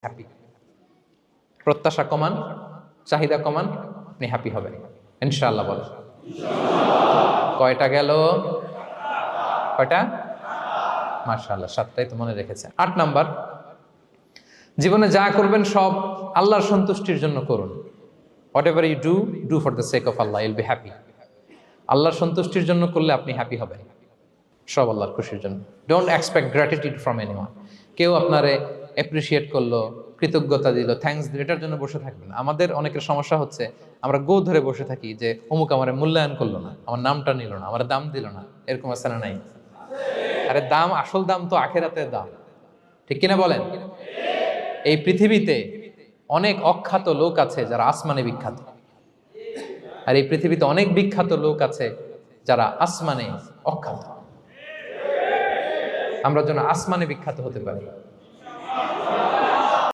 Happy. প্রত্যাশা কমান, চাহিদা কমান, আপনি হ্যাপি হবেন ইনশাআল্লাহ। বলেন কয়টা গেল? কয়টা? মাশাআল্লাহ, 7টাই তো মনে রেখেছে। 8 নাম্বার, জীবনে যা করবেন সব আল্লাহর সন্তুষ্টির জন্য করুন। Whatever you do, do for the sake of Allah, you'll be happy. আল্লাহর সন্তুষ্টির জন্য করলে আপনি হ্যাপি হবেন, সব আল্লাহর খুশির জন্য। Don't expect gratitude from anyone. কেউ আপনারে অ্যাপ্রিসিয়েট করলো, কৃতজ্ঞতা দিল, থ্যাঙ্কস দিল, এটার জন্য বসে থাকবেন। আমাদের অনেকের সমস্যা হচ্ছে আমরা গো ধরে বসে থাকি যে অমুক আমার মূল্যায়ন করলো না, আমার নামটা নিল না, আমার দাম দিল না। এরকম আছে না নাই? আরে দাম, আসল দাম তো আখেরাতের দাম, ঠিক কিনা বলেন? এই পৃথিবীতে অনেক অখ্যাত লোক আছে যারা আসমানে বিখ্যাত, আর এই পৃথিবীতে অনেক বিখ্যাত লোক আছে যারা আসমানে অখ্যাত। আমরা যেন আসমানে বিখ্যাত হতে পারি।